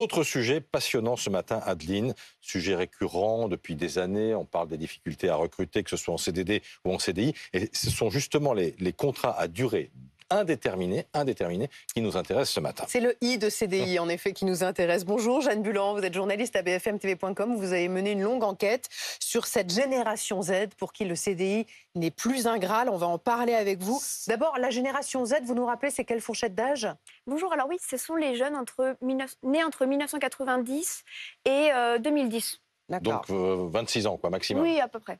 Autre sujet passionnant ce matin, Adeline, sujet récurrent depuis des années. On parle des difficultés à recruter, que ce soit en CDD ou en CDI. Et ce sont justement les contrats à durée indéterminée qui nous intéressent ce matin. C'est le I de CDI, en effet, qui nous intéresse. Bonjour, Jeanne Bulan, vous êtes journaliste à bfmtv.com. Vous avez mené une longue enquête sur cette génération Z pour qui le CDI n'est plus un Graal. On va en parler avec vous. D'abord, la génération Z, vous nous rappelez, c'est quelle fourchette d'âge? Bonjour, alors oui, ce sont les jeunes nés entre 1990 et 2010. Donc 26 ans, quoi, maximum. Oui, à peu près.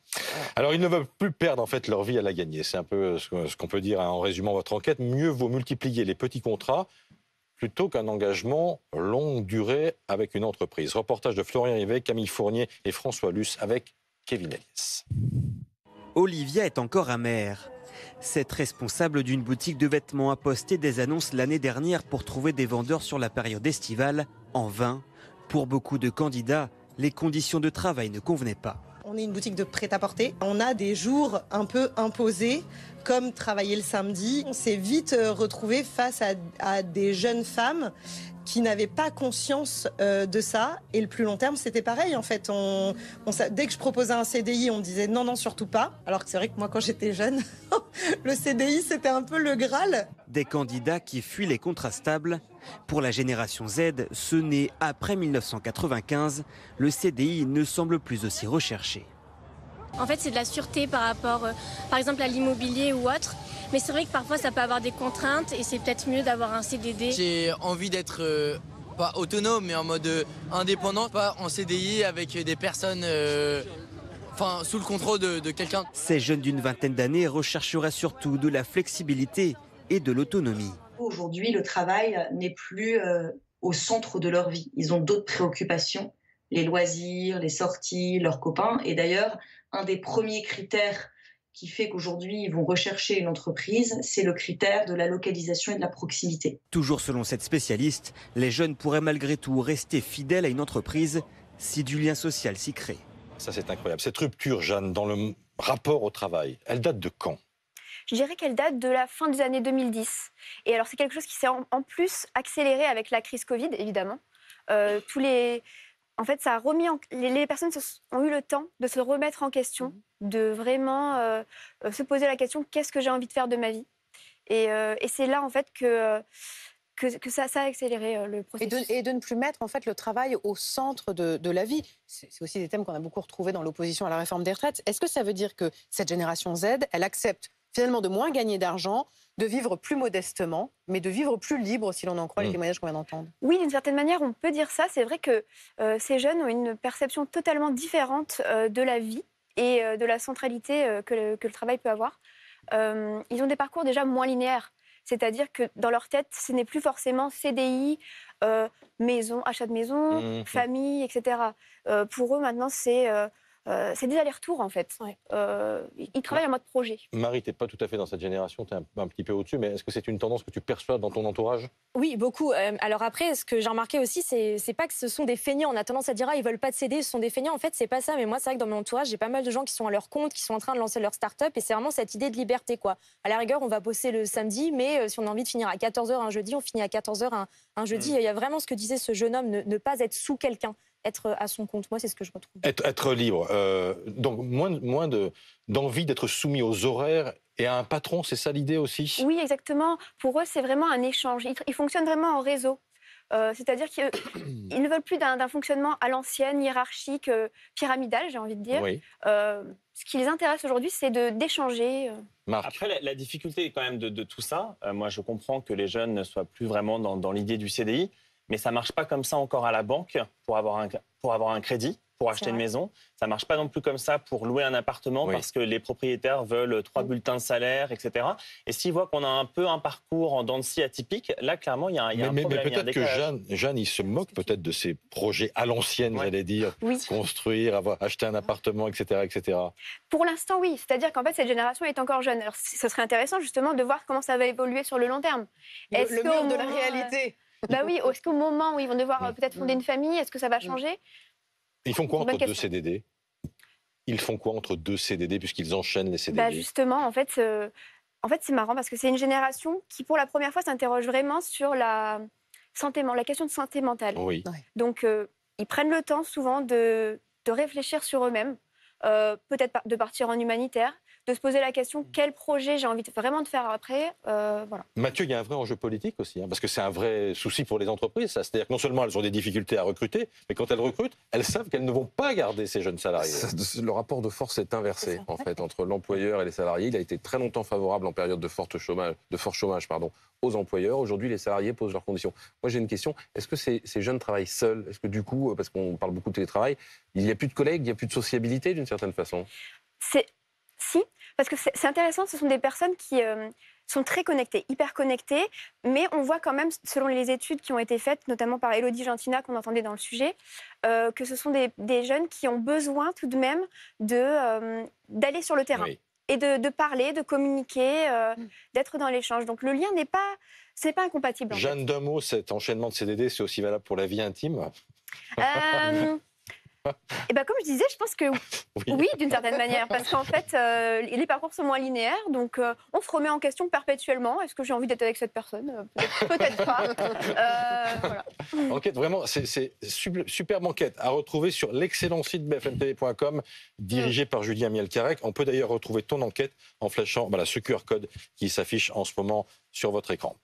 Alors, ils ne veulent plus perdre en fait leur vie à la gagner. C'est un peu ce qu'on peut dire en résumant votre enquête. Mieux vaut multiplier les petits contrats plutôt qu'un engagement longue durée avec une entreprise. Reportage de Florian Yvet, Camille Fournier et François Luce avec Kevin Ellis. Olivia est encore amère. Cette responsable d'une boutique de vêtements a posté des annonces l'année dernière pour trouver des vendeurs sur la période estivale. En vain. Pour beaucoup de candidats, les conditions de travail ne convenaient pas. On est une boutique de prêt-à-porter. On a des jours un peu imposés, comme travailler le samedi. On s'est vite retrouvé face à des jeunes femmes qui n'avaient pas conscience de ça. Et le plus long terme, c'était pareil. En fait, dès que je proposais un CDI, on me disait non, non, surtout pas. Alors que c'est vrai que moi, quand j'étais jeune, le CDI, c'était un peu le Graal. Des candidats qui fuient les contrats stables. Pour la génération Z, ce n'est après 1995, le CDI ne semble plus aussi recherché. En fait, c'est de la sûreté par rapport, par exemple, à l'immobilier ou autre. Mais c'est vrai que parfois, ça peut avoir des contraintes et c'est peut-être mieux d'avoir un CDD. J'ai envie d'être pas autonome, mais en mode indépendant, pas en CDI avec des personnes sous le contrôle de quelqu'un. Ces jeunes d'une vingtaine d'années rechercheraient surtout de la flexibilité et de l'autonomie. Aujourd'hui, le travail n'est plus au centre de leur vie. Ils ont d'autres préoccupations, les loisirs, les sorties, leurs copains. Et d'ailleurs, un des premiers critères qui fait qu'aujourd'hui, ils vont rechercher une entreprise, c'est le critère de la localisation et de la proximité. Toujours selon cette spécialiste, les jeunes pourraient malgré tout rester fidèles à une entreprise si du lien social s'y crée. Ça, c'est incroyable. Cette rupture, Jeanne, dans le rapport au travail, elle date de quand? Je dirais qu'elle date de la fin des années 2010. Et alors, c'est quelque chose qui s'est en plus accéléré avec la crise Covid, évidemment. En fait, ça a remis les personnes ont eu le temps de se remettre en question, de vraiment se poser la question qu'est-ce que j'ai envie de faire de ma vie. Et c'est là en fait que ça a accéléré le processus. Et de ne plus mettre en fait le travail au centre de la vie. C'est aussi des thèmes qu'on a beaucoup retrouvés dans l'opposition à la réforme des retraites. Est-ce que ça veut dire que cette génération Z, elle accepte finalement de moins gagner d'argent, de vivre plus modestement, mais de vivre plus libre, si l'on en croit les témoignages qu'on vient d'entendre? Oui, d'une certaine manière, on peut dire ça. C'est vrai que ces jeunes ont une perception totalement différente de la vie et de la centralité que le travail peut avoir. Ils ont des parcours déjà moins linéaires. C'est-à-dire que dans leur tête, ce n'est plus forcément CDI, maison, achat de maison, famille, etc. Pour eux, maintenant, c'est des allers-retours, en fait. Ouais. Ils travaillent en mode projet. Marie, tu n'es pas tout à fait dans cette génération, tu es un petit peu au-dessus, mais est-ce que c'est une tendance que tu perçois dans ton entourage? Oui, beaucoup. Alors après, ce que j'ai remarqué aussi, c'est pas que ce sont des feignants. On a tendance à dire, ils veulent pas de CD, ce sont des feignants. En fait, c'est pas ça. Mais moi, c'est vrai que dans mon entourage, j'ai pas mal de gens qui sont à leur compte, qui sont en train de lancer leur start-up. Et c'est vraiment cette idée de liberté, quoi. À la rigueur, on va bosser le samedi, mais si on a envie de finir à 14h un jeudi, on finit à 14h un jeudi. Il y a vraiment ce que disait ce jeune homme, ne pas être sous quelqu'un. Être à son compte. Moi, c'est ce que je retrouve. Être libre. Donc, moins d'envie d'être soumis aux horaires et à un patron, c'est ça l'idée aussi? Oui, exactement. Pour eux, c'est vraiment un échange. Ils fonctionnent vraiment en réseau. C'est-à-dire qu'ils ne veulent plus d'un fonctionnement à l'ancienne, hiérarchique, pyramidal, j'ai envie de dire. Oui. Ce qui les intéresse aujourd'hui, c'est d'échanger. Après, la difficulté quand même de tout ça, moi, je comprends que les jeunes ne soient plus vraiment dans l'idée du CDI. Mais ça ne marche pas comme ça encore à la banque pour avoir un crédit, pour acheter une maison. Ça ne marche pas non plus comme ça pour louer un appartement parce que les propriétaires veulent 3 bulletins de salaire, etc. Et s'ils voient qu'on a un peu un parcours en dents de scie atypique, là, clairement, il y a un problème. Mais peut-être que Jeanne, il se moque peut-être de ces projets à l'ancienne, j'allais dire. Oui. Construire, acheter un appartement, etc., etc. Pour l'instant, oui. C'est-à-dire qu'en fait, cette génération est encore jeune. Alors, ce serait intéressant, justement, de voir comment ça va évoluer sur le long terme. Le mur de la réalité. Bah oui, est-ce qu'au moment où ils vont devoir peut-être fonder une famille, est-ce que ça va changer? Ils font quoi entre deux CDD? Ils font quoi entre deux CDD puisqu'ils enchaînent les CDD? Bah justement, en fait, c'est marrant parce que c'est une génération qui, pour la première fois, s'interroge vraiment sur la la question de santé mentale. Oui. Donc, ils prennent le temps souvent de réfléchir sur eux-mêmes, peut-être de partir en humanitaire, de se poser la question quel projet j'ai envie vraiment de faire après. Voilà. Mathieu, il y a un vrai enjeu politique aussi, parce que c'est un vrai souci pour les entreprises. C'est-à-dire que non seulement elles ont des difficultés à recruter, mais quand elles recrutent, elles savent qu'elles ne vont pas garder ces jeunes salariés. Le rapport de force est inversé, en fait, entre l'employeur et les salariés. Il a été très longtemps favorable en période de fort chômage, aux employeurs. Aujourd'hui, les salariés posent leurs conditions. Moi, j'ai une question. Est-ce que ces jeunes travaillent seuls? Est-ce que du coup, parce qu'on parle beaucoup de télétravail, il n'y a plus de collègues, il n'y a plus de sociabilité d'une certaine façon? Si, parce que c'est intéressant, ce sont des personnes qui sont très connectées, hyper connectées, mais on voit quand même, selon les études qui ont été faites, notamment par Élodie Gentina, qu'on entendait dans le sujet, que ce sont des jeunes qui ont besoin tout de même d'aller sur le terrain. Oui. Et de parler, de communiquer, d'être dans l'échange. Donc le lien c'est pas incompatible. Jeanne, d'un mot, cet enchaînement de CDD, c'est aussi valable pour la vie intime? Et ben comme je disais, je pense que oui d'une certaine manière, parce qu'en fait, les parcours sont moins linéaires, donc on se remet en question perpétuellement. Est-ce que j'ai envie d'être avec cette personne? Peut-être pas. Voilà. Enquête, vraiment, c'est superbe enquête à retrouver sur l'excellent site bfmtv.com, dirigé par Julien Mielcarec. On peut d'ailleurs retrouver ton enquête en flashant ce QR code qui s'affiche en ce moment sur votre écran.